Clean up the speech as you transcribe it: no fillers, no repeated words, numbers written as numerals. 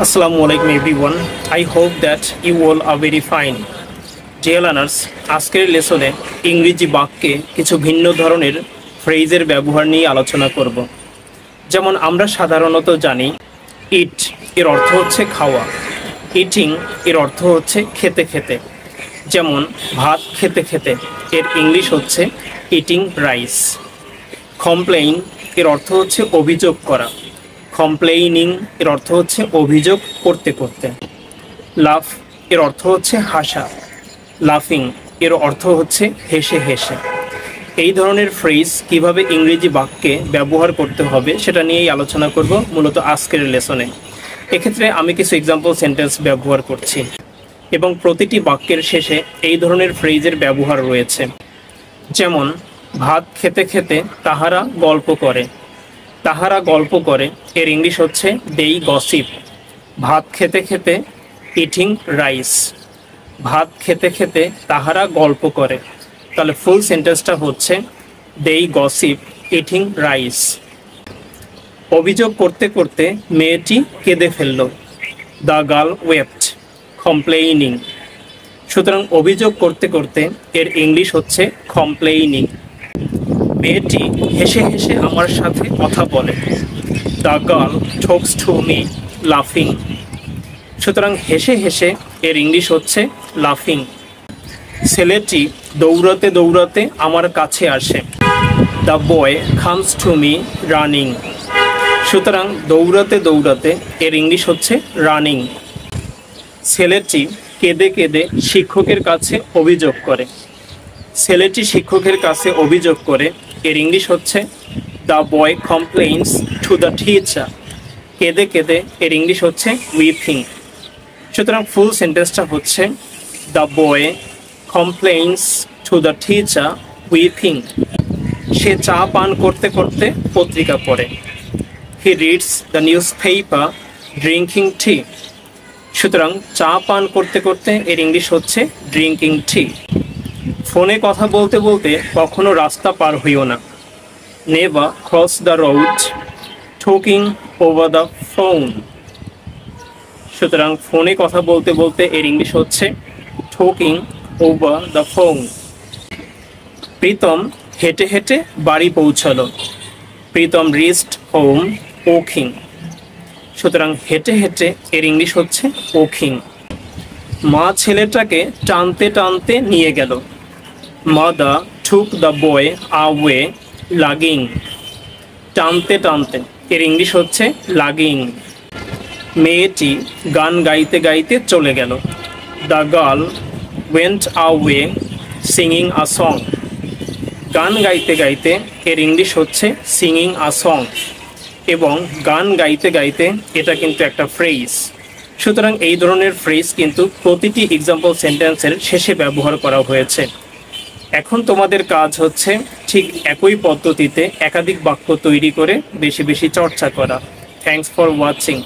Assalamualaikum everyone. I hope that you all are very fine. Dear learners, আজকের লেসনে ইংরেজি বাক্যে কিছু ভিন্ন ধরনের ফ্রেজের ব্যবহার নিয়ে আলোচনা করব। যেমন আমরা সাধারণত জানি ইট এর অর্থ হচ্ছে খাওয়া, ইটিং এর অর্থ হচ্ছে খেতে খেতে। যেমন ভাত খেতে খেতে এর ইংলিশ হচ্ছে ইটিং রাইস। কমপ্লেইন এর অর্থ হচ্ছে অভিযোগ করা, কমপ্লেইনিং এর অর্থ হচ্ছে অভিযোগ করতে করতে। লাফ এর অর্থ হচ্ছে হাসা, লাফিং এর অর্থ হচ্ছে হেসে হেসে। এই ধরনের ফ্রেজ কিভাবে ইংরেজি বাক্যে ব্যবহার করতে হবে সেটা নিয়েই আলোচনা করব মূলত আজকের লেসনে। এক্ষেত্রে আমি কিছু এক্সাম্পল সেন্টেন্স ব্যবহার করছি এবং প্রতিটি বাক্যের শেষে এই ধরনের ফ্রেজের ব্যবহার রয়েছে। যেমন ভাত খেতে খেতে তাহারা গল্প করে, তাহারা গল্প করে এর ইংলিশ হচ্ছে দেই গসিপ। ভাত খেতে খেতে ইটিং রাইস, ভাত খেতে খেতে তাহারা গল্প করে। তাহলে ফুল সেন্টেন্সটা হচ্ছে দেই গসিপ ইটিং রাইস। অভিযোগ করতে করতে মেয়েটি কেঁদে ফেলল, দ্য গার্ল ওয়েপ্ট কমপ্লেইনিং। সুতরাং অভিযোগ করতে করতে এর ইংলিশ হচ্ছে কমপ্লেইনিং। মেয়েটি হেসে হেসে আমার সাথে কথা বলে, the girl talks to me লাফিং। সুতরাং হেসে হেসে এর ইংলিশ হচ্ছে লাফিং। ছেলেটি দৌড়াতে দৌড়াতে আমার কাছে আসে, the boy comes to me running. সুতরাং দৌড়াতে দৌড়াতে এর ইংলিশ হচ্ছে রানিং। ছেলেটি কেঁদে কেঁদে শিক্ষকের কাছে অভিযোগ করে, ছেলেটি শিক্ষকের কাছে অভিযোগ করে এর ইংলিশ হচ্ছে the boy complains to the teacher. কেঁদে কেঁদে এর ইংলিশ হচ্ছে উইপিং। সুতরাং ফুল সেন্টেন্সটা হচ্ছে the boy complains to the teacher weeping. সে চা পান করতে করতে পত্রিকা পড়ে, he reads the newspaper drinking tea. সুতরাং চা পান করতে করতে এর ইংলিশ হচ্ছে ড্রিঙ্কিং টি। ফোনে কথা বলতে বলতে কখনো রাস্তা পার হইও না, never cross the road talking over the phone. সুতরাং ফোনে কথা বলতে বলতে এর ইংলিশ হচ্ছে talking over the phone. Pritam হেঁটে হেঁটে বাড়ি পৌঁছালো, প্রীতম রিচড হোম ওকিং। সুতরাং হেঁটে হেঁটে এর ইংলিশ হচ্ছে ওকিং। মা ছেলেটাকে টানতে টানতে নিয়ে গেল, মাদার টুক দ্য বয় আওয়ে লাগিং। টানতে টানতে এর ইংলিশ হচ্ছে লাগিং। মেয়েটি গান গাইতে গাইতে চলে গেল, the girl went আওয়ে singing a song. গান গাইতে গাইতে এর ইংলিশ হচ্ছে সিঙ্গিং আ সং। এবং গান গাইতে গাইতে এটা কিন্তু একটা ফ্রেজ। সুতরাং এই ধরনের ফ্রেজ কিন্তু প্রতিটি এক্সাম্পল সেন্টেন্সের শেষে ব্যবহার করা হয়েছে। এখন তোমাদের কাজ হচ্ছে ঠিক একই পদ্ধতিতে একাধিক বাক্য তৈরি করে বেশি বেশি চর্চা করা। Thanks for watching.